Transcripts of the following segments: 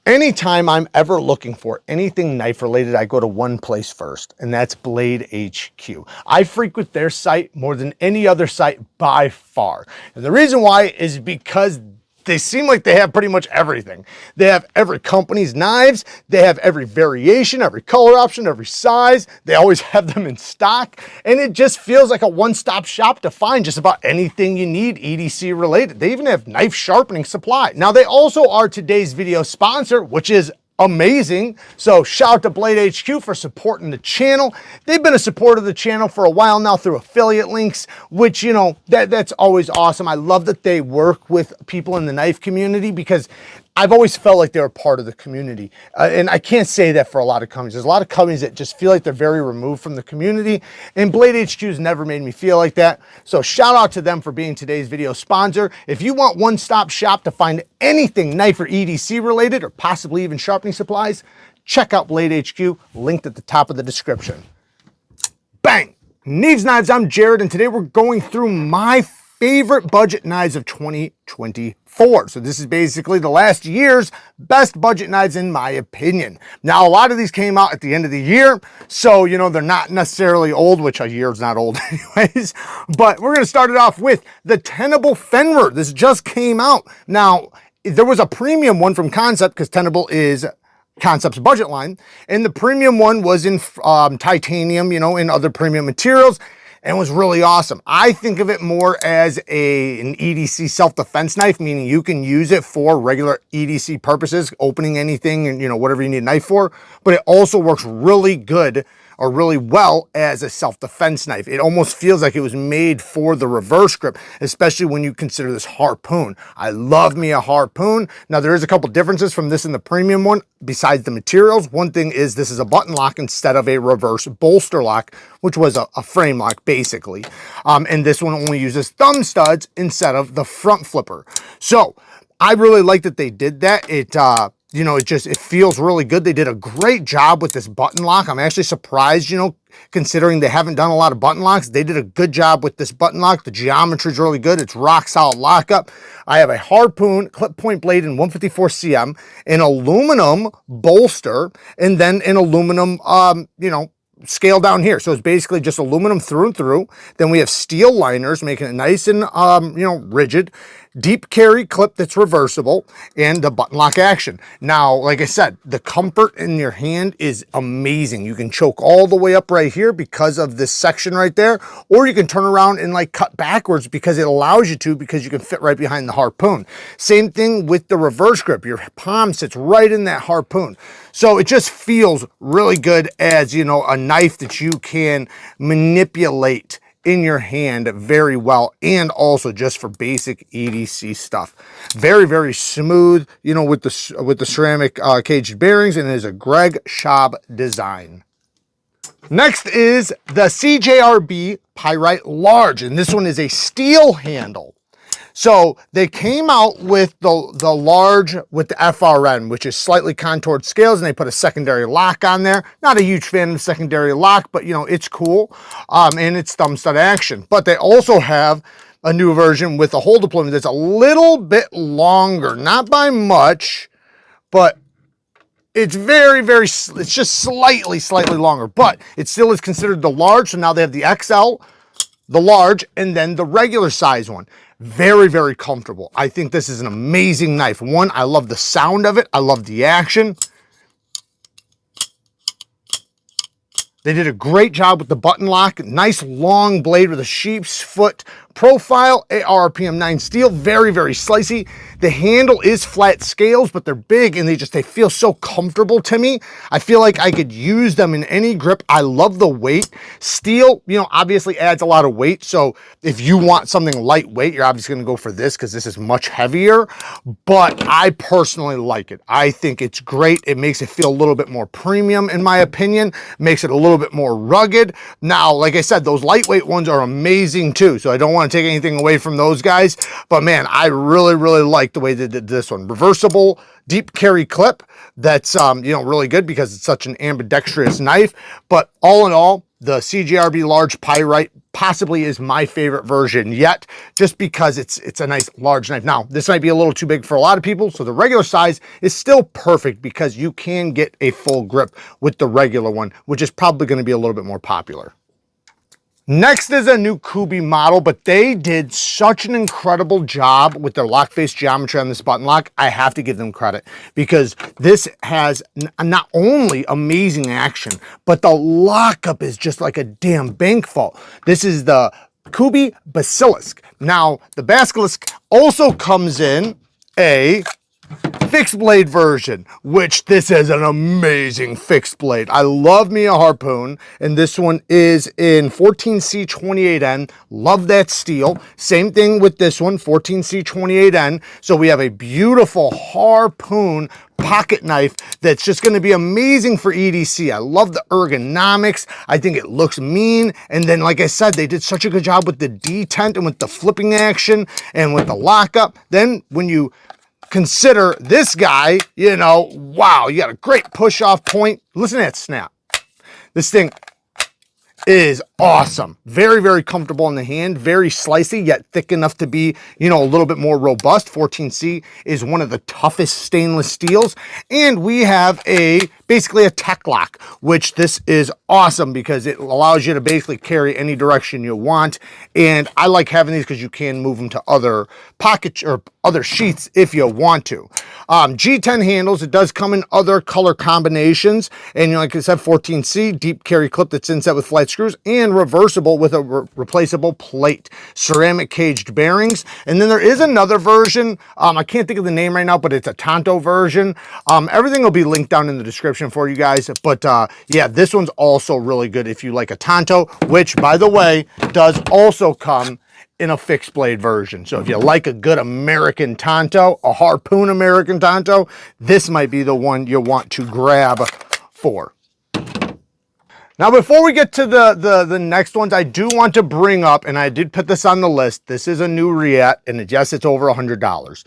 Anytime I'm ever looking for anything knife related, I go to one place first, and that's Blade HQ. I frequent their site more than any other site by far. And the reason why is because they seem like they have pretty much everything. They have every company's knives. They have every variation, every color option, every size. They always have them in stock. And it just feels like a one-stop shop to find just about anything you need EDC related. They even have knife sharpening supply. Now, they also are today's video sponsor, which is amazing. So shout out to Blade HQ for supporting the channel. They've been a supporter of the channel for a while now through affiliate links, which, you know, that's always awesome. I love that they work with people in the knife community because I've always felt like they're a part of the community. And I can't say that for a lot of companies. There's a lot of companies that just feel like they're very removed from the community, and Blade HQ has never made me feel like that. So shout out to them for being today's video sponsor. If you want one-stop shop to find anything knife or EDC related, or possibly even sharpening supplies, check out Blade HQ, linked at the top of the description. Bang! Neeves Knives, I'm Jared, and today we're going through my favorite budget knives of 2024. So this is basically the last year's best budget knives in my opinion. Now, a lot of these came out at the end of the year, so, you know, they're not necessarily old, which a year is not old anyways. But we're going to start it off with the Tenable Fener. This just came out. Now, there was a premium one from Concept because Tenable is Concept's budget line, and the premium one was in titanium, you know, and other premium materials, and was really awesome. I think of it more as an EDC self-defense knife, meaning you can use it for regular EDC purposes, opening anything and, you know, whatever you need a knife for, but it also works really good or really well as a self-defense knife. It almost feels like it was made for the reverse grip, especially when you consider this harpoon. I love me a harpoon. Now, there is a couple differences from this and the premium one besides the materials. One thing is this is a button lock instead of a reverse bolster lock, which was a frame lock basically. And this one only uses thumb studs instead of the front flipper. So I really like that they did that. You know, it feels really good. They did a great job with this button lock. I'm actually surprised, you know, considering they haven't done a lot of button locks. They did a good job with this button lock. The geometry is really good. It's rock solid lockup. I have a harpoon clip point blade in 154 cm, an aluminum bolster, and then an aluminum, you know, scale down here. So it's basically just aluminum through and through. Then we have steel liners, making it nice and, you know, rigid. Deep carry clip that's reversible, and the button lock action. Now, like I said, the comfort in your hand is amazing. You can choke all the way up right here because of this section right there, or you can turn around and like cut backwards because it allows you to, because you can fit right behind the harpoon. Same thing with the reverse grip. Your palm sits right in that harpoon. So it just feels really good as, you know, a knife that you can manipulate in your hand very well, and also just for basic EDC stuff. Very, very smooth, you know, with the ceramic caged bearings, and it is a Greg Schaub design. Next is the CJRB Pyite Large, and this one is a steel handle. So they came out with the large with the FRN, which is slightly contoured scales, and they put a secondary lock on there. Not a huge fan of the secondary lock, but, you know, it's cool. And it's thumb stud action. But they also have a new version with a hole deployment that's a little bit longer, not by much, but it's very, very, it's just slightly longer, but it still is considered the large. So now they have the XL, the large, and then the regular size one. Very, very comfortable. I think this is an amazing knife. One, I love the sound of it. I love the action. They did a great job with the button lock. Nice long blade with a sheep's foot profile. ARPM 9 steel. Very, very slicey. The handle is flat scales, but they're big, and they feel so comfortable to me. I feel like I could use them in any grip. I love the weight. Steel, you know, obviously adds a lot of weight. So if you want something lightweight, you're obviously going to go for this because this is much heavier. But I personally like it. I think it's great. It makes it feel a little bit more premium, in my opinion. Makes it a little bit more rugged. Now, like I said, those lightweight ones are amazing too. So I don't want to take anything away from those guys. But man, I really, really like the way they did this one. Reversible deep carry clip. That's, you know, really good because it's such an ambidextrous knife. But all in all, The CJRB large pyrite possibly is my favorite version yet, just because it's a nice large knife. Now, this might be a little too big for a lot of people, so the regular size is still perfect because you can get a full grip with the regular one, which is probably going to be a little bit more popular. Next is a new KUBEY model, but they did such an incredible job with their lock face geometry on this button lock. I have to give them credit because this has not only amazing action, but the lockup is just like a damn bank vault. This is the Koy Basilisk. Now, the Basilisk also comes in a fixed blade version, which this is an amazing fixed blade. I love me a harpoon, and this one is in 14C28N. Love that steel. Same thing with this one, 14C28N. So we have a beautiful harpoon pocket knife that's just going to be amazing for EDC. I love the ergonomics. I think it looks mean. And then, like I said, they did such a good job with the detent and with the flipping action and with the lockup. Then when you consider this guy, you know, wow, you got a great push-off point. Listen to that snap. This thing is awesome. Very, very comfortable in the hand, very slicey, yet thick enough to be, you know, a little bit more robust. 14C is one of the toughest stainless steels. And we have basically a tech lock, which this is awesome because it allows you to basically carry any direction you want. And I like having these because you can move them to other pockets or other sheaths if you want to. G10 handles, it does come in other color combinations. And you know, like I said, 14C, deep carry clip that's inset with flat screws and reversible with a replaceable plate. Ceramic caged bearings. And then there is another version. I can't think of the name right now, but it's a Tonto version. Everything will be linked down in the description for you guys. But yeah, this one's also really good if you like a Tonto, which, by the way, does also come in a fixed blade version. So if you like a good American Tonto, a harpoon American Tonto, this might be the one you want to grab for. Now, before we get to the next ones, I do want to bring up, and I did put this on the list, this is a new Riet, and yes, it's over $100.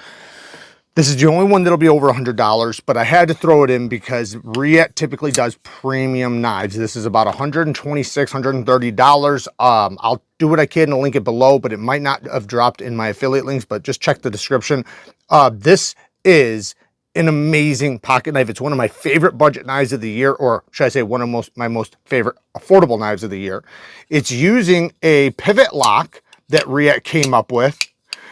This is the only one that'll be over $100, but I had to throw it in because Riet typically does premium knives. This is about $126, $130. I'll do what I can to link it below, but it might not have dropped in my affiliate links, but just check the description. This is an amazing pocket knife. It's one of my favorite budget knives of the year, or should I say one of my most favorite affordable knives of the year. It's using a pivot lock that Riet came up with.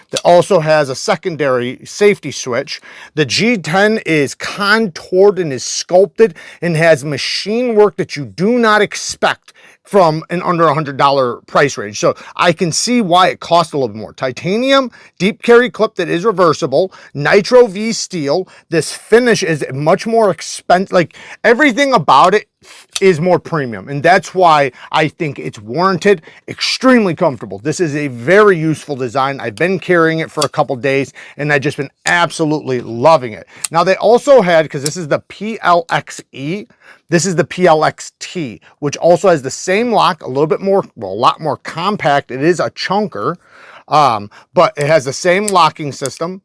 That also has a secondary safety switch. The G10 is contoured and is sculpted and has machine work that you do not expect from an under $100 price range. So I can see why it costs a little bit more. Titanium, deep carry clip that is reversible, nitro V steel. This finish is much more expensive. Like, everything about it is more premium, and that's why I think it's warranted. Extremely comfortable. This is a very useful design. I've been carrying it for a couple days and I've just been absolutely loving it. Now, they also had, because this is the PLXE, this is the PLXT, which also has the same lock, a little bit more, well, a lot more compact. It is a chunker, but it has the same locking system.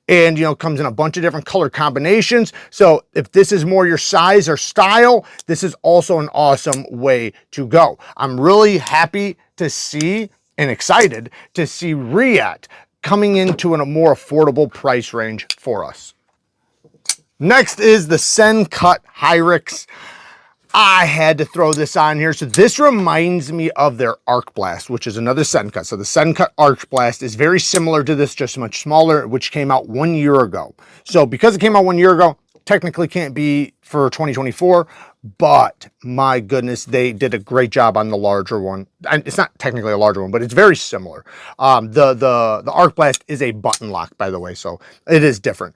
And, you know, comes in a bunch of different color combinations. So if this is more your size or style, this is also an awesome way to go. I'm really happy to see and excited to see Riet coming into a more affordable price range for us. Next is the Sencut Hyrix. I had to throw this on here. So this reminds me of their Arc Blast, which is another Sencut. So the Sencut Arc Blast is very similar to this, just much smaller, which came out 1 year ago. So because it came out 1 year ago, technically can't be for 2024, but my goodness, they did a great job on the larger one. And it's not technically a larger one, but it's very similar. The Arc Blast is a button lock, by the way, so it is different.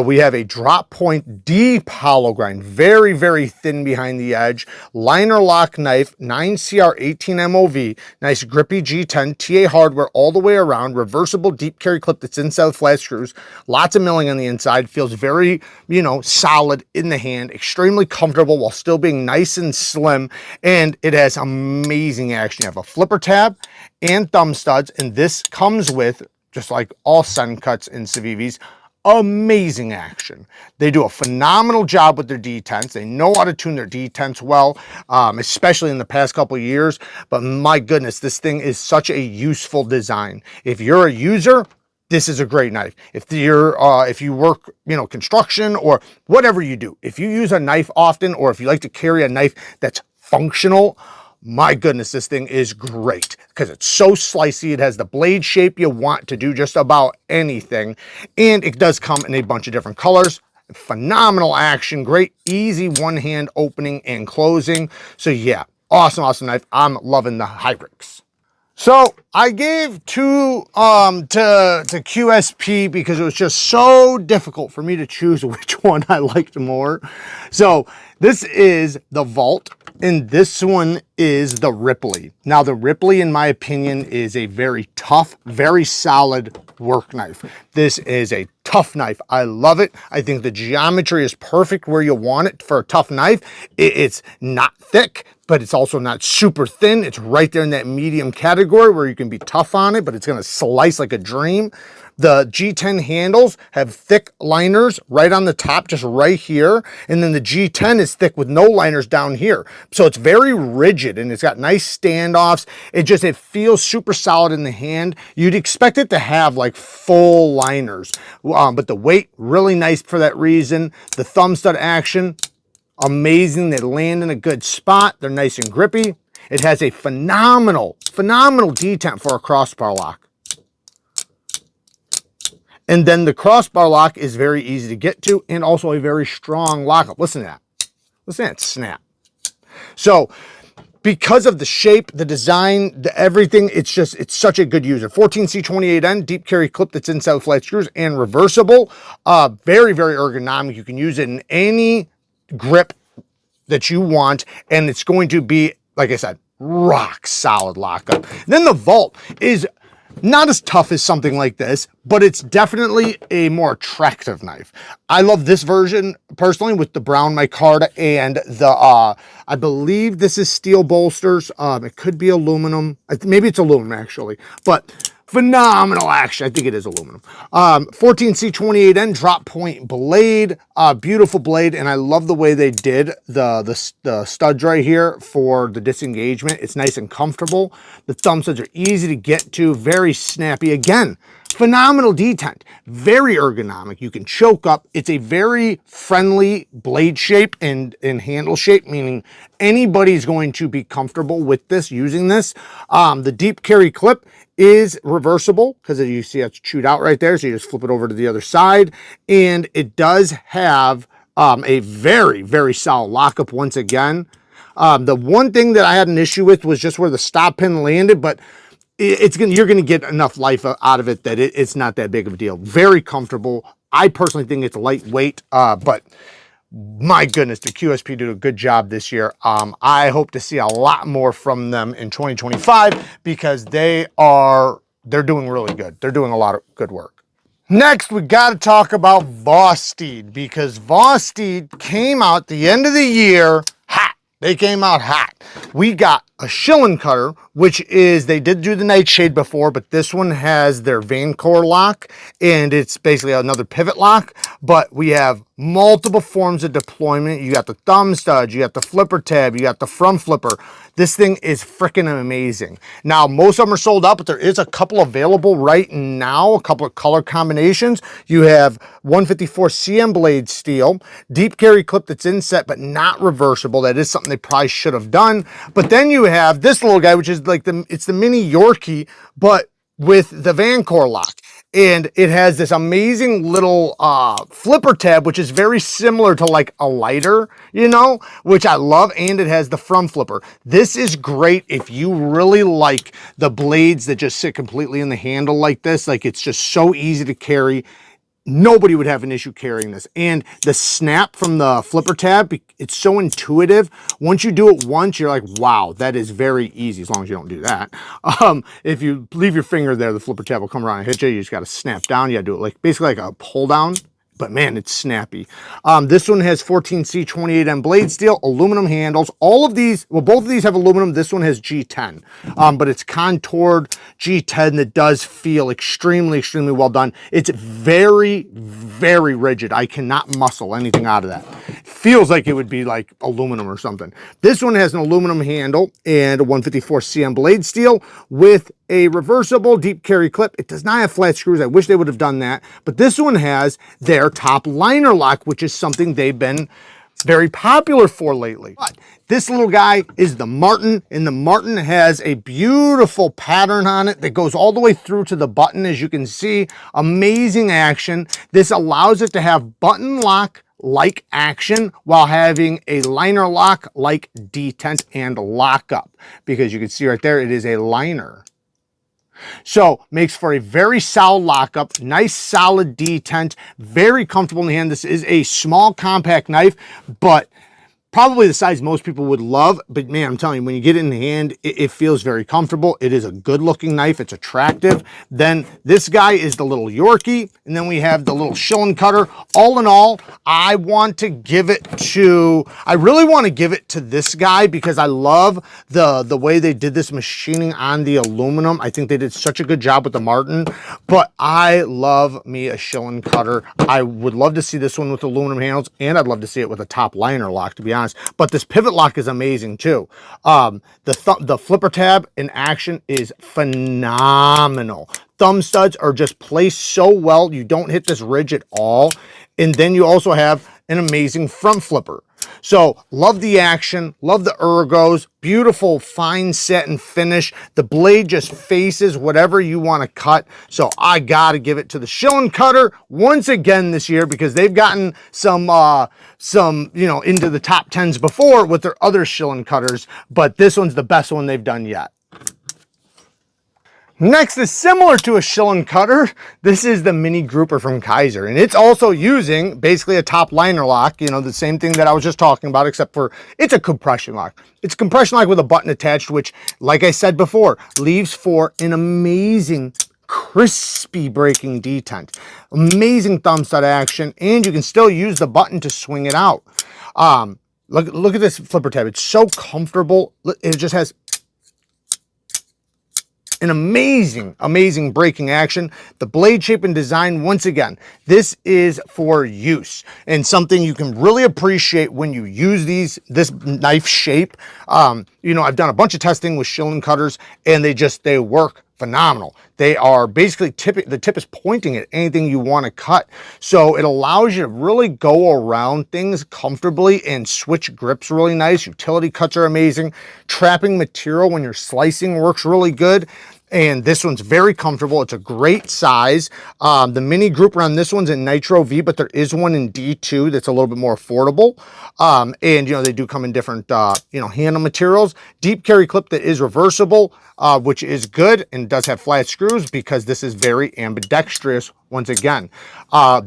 We have a drop point deep hollow grind, very, very thin behind the edge, liner lock knife, 9CR18 MOV, nice grippy G10, TA hardware all the way around, reversible deep carry clip that's inside with flat screws, lots of milling on the inside, feels very, you know, solid in the hand, extremely comfortable while still being nice and slim, and it has amazing action. You have a flipper tab and thumb studs, and this comes with, just like all Sencuts and Civivis, amazing action. They do a phenomenal job with their detents. They know how to tune their detents well, especially in the past couple of years. But my goodness, this thing is such a useful design. If you're a user, this is a great knife. If you work, construction or whatever you do, if you use a knife often, or if you like to carry a knife that's functional, my goodness, this thing is great because it's so slicey. It has the blade shape you want to do just about anything. And it does come in a bunch of different colors. Phenomenal action, great, easy one-hand opening and closing. So yeah, awesome, awesome knife. I'm loving the Hyrix. So I gave two to QSP because it was just so difficult for me to choose which one I liked more. So this is the Vault, and this one is the Ripley. Now the Ripley, in my opinion, is a very tough, very solid work knife. This is a tough knife. I love it. I think the geometry is perfect where you want it for a tough knife. It's not thick, but it's also not super thin. It's right there in that medium category where you can be tough on it, but it's gonna slice like a dream. The G10 handles have thick liners right on the top, just right here. And then the G10 is thick with no liners down here. So it's very rigid and it's got nice standoffs. It feels super solid in the hand. You'd expect it to have like full liners, but the weight, really nice for that reason. The thumb stud action, amazing. They land in a good spot. They're nice and grippy. It has a phenomenal detent for a crossbar lock. And then the crossbar lock is very easy to get to and also a very strong lockup. Listen to that. Listen to that snap. So because of the shape, the design, everything, it's such a good user. 14C28N, deep carry clip that's inside with flat screws and reversible. Very, very ergonomic. You can use it in any grip that you want, and it's going to be, like I said, rock solid lockup. Then the Vault is not as tough as something like this, but it's definitely a more attractive knife. I love this version personally with the brown micarta and the, I believe this is steel bolsters. It could be aluminum. Maybe it's aluminum actually, but phenomenal action. I think it is aluminum. 14C28N drop point blade, beautiful blade. And I love the way they did the studs right here for the disengagement. It's nice and comfortable. The thumb studs are easy to get to, very snappy. Again, phenomenal detent, very ergonomic. You can choke up. It's a very friendly blade shape and handle shape, meaning anybody's going to be comfortable with this, using this. The deep carry clip is reversible because you see it's chewed out right there. So you just flip it over to the other side. And it does have a very, very solid lockup once again. The one thing that I had an issue with was just where the stop pin landed, but you're going to get enough life out of it that it's not that big of a deal. Very comfortable. I personally think it's lightweight, but my goodness, the QSP did a good job this year. I hope to see a lot more from them in 2025 because they're doing really good. They're doing a lot of good work. Next, we got to talk about Vosteed because Vosteed came out the end of the year hot. They came out hot. We got a Schillen cutter, which is, they did do the Nightshade before, but this one has their Vancore lock, and it's basically another pivot lock, but we have multiple forms of deployment. You got the thumb stud, you got the flipper tab, you got the front flipper. This thing is freaking amazing. Now, most of them are sold out, but there is a couple available right now, a couple of color combinations. You have 154 CM blade steel, deep carry clip that's inset, but not reversible. That is something they probably should have done. But then you have this little guy, which is like it's the mini Yorkie, but with the Vancore lock. And it has this amazing little flipper tab, which is very similar to like a lighter, which I love. And it has the front flipper. This is great if you really like the blades that just sit completely in the handle like this. Like, it's just so easy to carry. Nobody would have an issue carrying this. And the snap from the flipper tab, it's so intuitive. Once you do it once, you're like, wow, that is very easy, as long as you don't do that. If you leave your finger there, the flipper tab will come around and hit you. You just got to snap down. You got to do it like basically like a pull down. but man, it's snappy. This one has 14C28M blade steel, aluminum handles. All of these, well, both of these have aluminum. This one has G10, but it's contoured G10 that does feel extremely, extremely well done. It's very, very rigid. I cannot muscle anything out of that. It feels like it would be like aluminum or something. This one has an aluminum handle and a 154 cm blade steel with a reversible deep carry clip. It does not have flat screws. I wish they would have done that, but this one has their top liner lock, which is something they've been very popular for lately. But this little guy is the Martin, and the Martin has a beautiful pattern on it that goes all the way through to the button. As you can see, amazing action. This allows it to have button lock like action while having a liner lock like detent and lockup, because you can see right there, it is a liner. So makes for a very solid lockup, nice solid detent, very comfortable in the hand. This is a small compact knife, but probably the size most people would love. But man, I'm telling you, when you get it in the hand, it feels very comfortable. It is a good looking knife. It's attractive. Then this guy is the little Yorkie. And then we have the little shilling cutter. All in all, I really want to give it to this guy because I love the way they did this machining on the aluminum. I think they did such a good job with the Martin, but I love me a shilling cutter. I would love to see this one with aluminum handles, and I'd love to see it with a top liner lock, to be honest. But this pivot lock is amazing too. The flipper tab in action is phenomenal. Thumb studs are just placed so well. You don't hit this ridge at all. And then you also have an amazing front flipper. So love the action, love the ergos, beautiful fine satin finish. The blade just faces whatever you want to cut. So I got to give it to the shilling cutter once again this year, because they've gotten some, into the top 10s before with their other shilling cutters, but this one's the best one they've done yet. Next is similar to a shilling cutter. This is the mini grouper from Kaiser, and it's also using basically a top liner lock, the same thing that I was just talking about, except for it's a compression lock. It's a compression lock with a button attached, which, like I said before, leaves for an amazing crispy breaking detent. Amazing thumb stud action, and you can still use the button to swing it out. Look at this flipper tab. It's so comfortable. It just has an amazing, amazing braking action. The blade shape and design, once again, this is for use and something you can really appreciate when you use this knife shape. I've done a bunch of testing with shilling cutters, and they work phenomenal. They are basically the tip is pointing at anything you want to cut. So it allows you to really go around things comfortably and switch grips really nice. Utility cuts are amazing. Trapping material when you're slicing works really good. And this one's very comfortable. It's a great size. The mini grouper on this one's in Nitro V, but there is one in D2 that's a little bit more affordable. And they do come in different, handle materials. Deep carry clip that is reversible, which is good, and does have flat screws because this is very ambidextrous. Once again,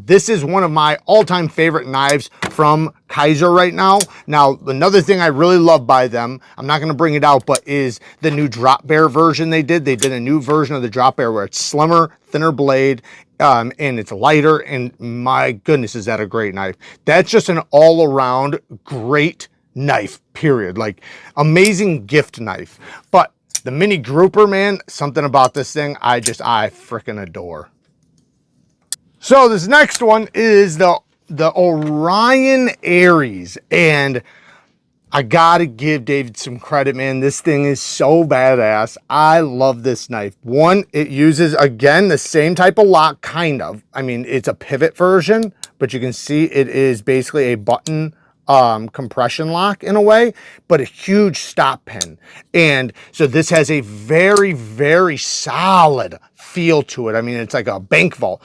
this is one of my all-time favorite knives from Kaiser right now. Now, another thing I really love by them, I'm not going to bring it out, but is the new drop bear version they did. They did a new version of the drop bear where it's slimmer, thinner blade, and it's lighter, and my goodness, is that a great knife. That's just an all-around great knife, period. Like, amazing gift knife. But the mini grouper, man, something about this thing I freaking adore. So this next one is the Orion Aries, and I gotta give David some credit, man. This thing is so badass. I love this knife. One, it uses, again, the same type of lock, kind of. I mean, it's a pivot version, but you can see it is basically a button compression lock in a way, but a huge stop pin. And so this has a very, very solid feel to it. I mean, it's like a bank vault.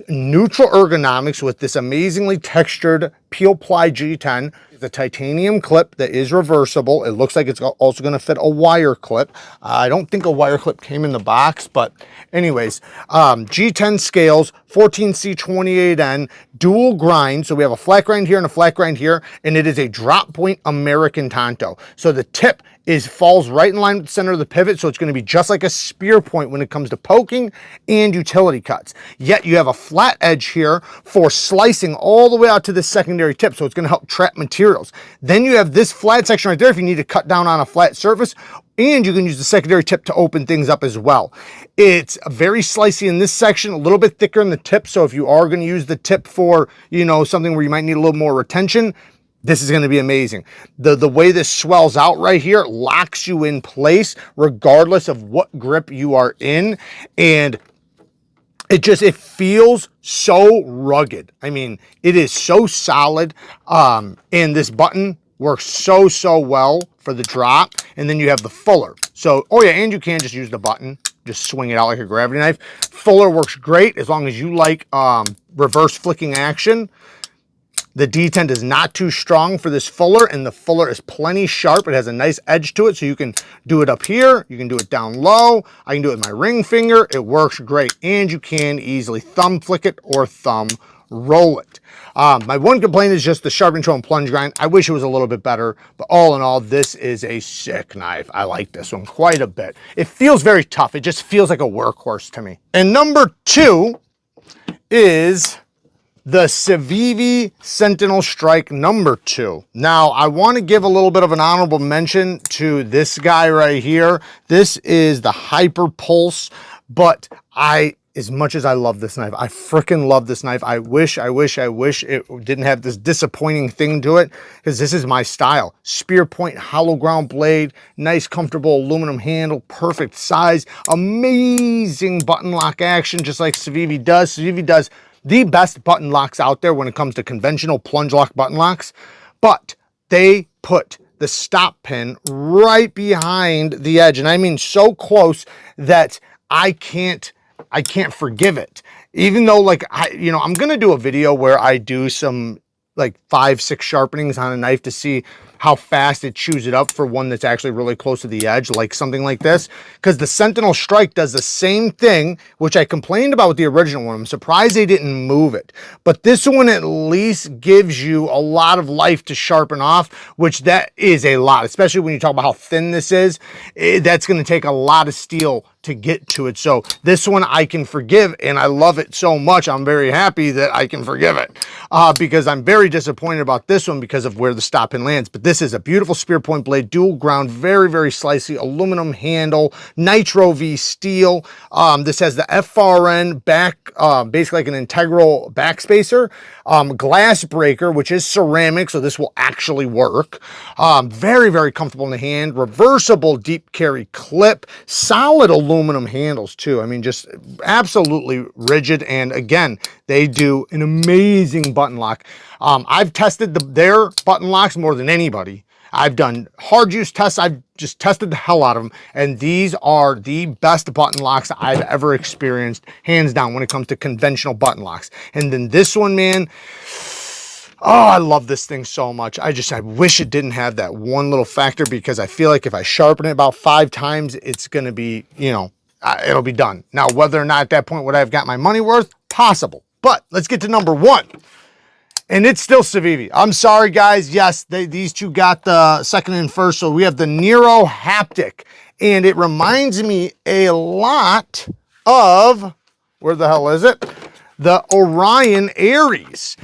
Neutral ergonomics with this amazingly textured peel ply G10. the titanium clip that is reversible. It looks like it's also going to fit a wire clip. I don't think a wire clip came in the box, but anyways, G10 scales, 14C28N, dual grind. So we have a flat grind here and a flat grind here, and it is a drop point American Tonto. So the tip falls right in line with the center of the pivot, so it's going to be just like a spear point when it comes to poking and utility cuts. Yet you have a flat edge here for slicing all the way out to the secondary tip, so it's going to help trap materials. Then you have this flat section right there if you need to cut down on a flat surface, and you can use the secondary tip to open things up as well. It's very slicey in this section, a little bit thicker in the tip, so if you are going to use the tip for, you know, something where you might need a little more retention, this is going to be amazing. The way this swells out right here locks you in place regardless of what grip you are in, and it feels so rugged. I mean, it is so solid, and this button works so well for the drop. And then you have the fuller. So, oh yeah, and you can just use the button, just swing it out like a gravity knife. Fuller works great as long as you like reverse flicking action. The D10 is not too strong for this fuller, and the fuller is plenty sharp. It has a nice edge to it, so you can do it up here. You can do it down low. I can do it with my ring finger. It works great, and you can easily thumb flick it or thumb roll it. My one complaint is just the sharpening tool and plunge grind. I wish it was a little bit better, but all in all, this is a sick knife. I like this one quite a bit. It feels very tough. It just feels like a workhorse to me. And number 2 is the Civivi Sentinel Strike number 2. Now, I want to give a little bit of an honorable mention to this guy right here. This is the Hyper Pulse, but as much as I love this knife, I freaking love this knife. I wish it didn't have this disappointing thing to it, because this is my style. Spear point, hollow ground blade, nice comfortable aluminum handle, perfect size, amazing button lock action, just like Civivi does. Civivi does the best button locks out there when it comes to conventional plunge lock button locks, but they put the stop pin right behind the edge, and I mean so close that I can't forgive it. Even though, like, I'm gonna do a video where I do some like 5-6 sharpenings on a knife to see how fast it chews it up for one that's actually really close to the edge, like something like this. Because the Sentinel Strike does the same thing, which I complained about with the original one. I'm surprised they didn't move it. But this one at least gives you a lot of life to sharpen off, which that is a lot, especially when you talk about how thin this is. That's going to take a lot of steel to get to it. So this one I can forgive, and I love it so much. I'm very happy that I can forgive it, because I'm very disappointed about this one because of where the stop pin lands. But this is a beautiful spear point blade, dual ground, very slicey, aluminum handle, Nitro V steel. This has the FRN back, basically like an integral backspacer, glass breaker, which is ceramic, so this will actually work. Very comfortable in the hand, reversible deep carry clip, solid aluminum handles too. I mean, just absolutely rigid. And again, they do an amazing button lock. I've tested their button locks more than anybody. I've done hard use tests. I've just tested the hell out of them. And these are the best button locks I've ever experienced, hands down, when it comes to conventional button locks. And then this one, man, oh, I love this thing so much. I wish it didn't have that one little factor, because I feel like if I sharpen it about 5 times, it's going to be, it'll be done. Now, whether or not at that point would I have got my money worth? Possible. But let's get to number 1. And it's still Civivi. I'm sorry, guys. Yes, these two got the second and first. So we have the Neuro Haptic. And it reminds me a lot of, where the hell is it? The Orion Aries.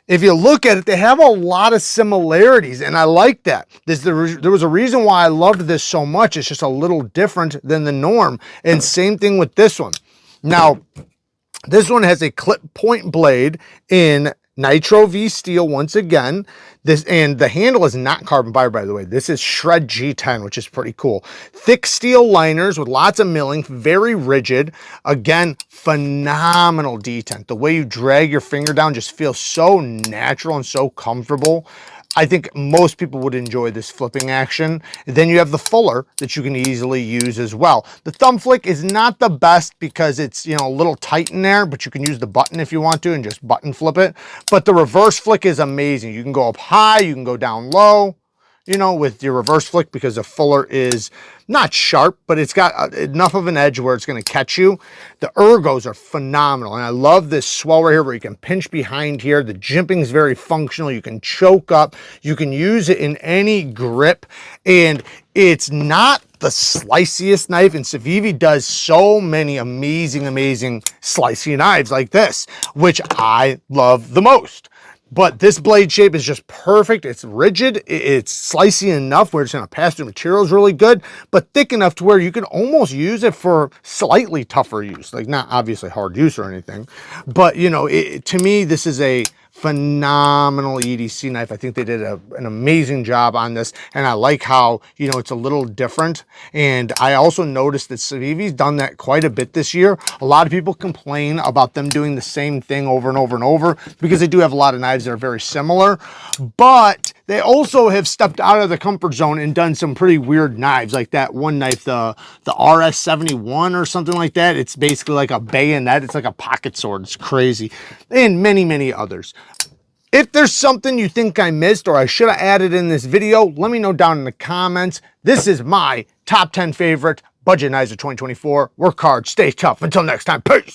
If you look at it, they have a lot of similarities, and I like that. There was a reason why I loved this so much. It's just a little different than the norm. And same thing with this one. Now, this one has a clip point blade in Nitro V steel once again. And the handle is not carbon fiber, by the way. This is Riet G10, which is pretty cool. Thick steel liners with lots of milling, very rigid. Again, phenomenal detent. The way you drag your finger down just feels so natural and so comfortable. I think most people would enjoy this flipping action. Then you have the fuller that you can easily use as well. The thumb flick is not the best because it's, you know, a little tight in there, but you can use the button if you want to and just button flip it. But the reverse flick is amazing. You can go up high, you can go down low, you know, with your reverse flick, because the fuller is not sharp, but it's got enough of an edge where it's going to catch you. The ergos are phenomenal, and I love this swell right here where you can pinch behind here. The jimping is very functional. You can choke up. You can use it in any grip, and it's not the sliciest knife, and Civivi does so many amazing slicey knives like this, which I love the most. But this blade shape is just perfect. It's rigid, it's slicey enough where it's going to pass through materials really good, but thick enough to where you can almost use it for slightly tougher use, like not obviously hard use or anything. But you know, to me, this is a phenomenal EDC knife. I think they did an amazing job on this, and I like how, you know, it's a little different. And I also noticed that Civivi's done that quite a bit this year. A lot of people complain about them doing the same thing over and over and over because they do have a lot of knives that are very similar, but they also have stepped out of the comfort zone and done some pretty weird knives, like that one knife, the RS71 or something like that. It's basically like a bayonet. It's like a pocket sword. It's crazy. And many others. If there's something you think I missed or I should have added in this video, let me know down in the comments. This is my top 10 favorite budget knives of 2024. Work hard, stay tough. Until next time, peace.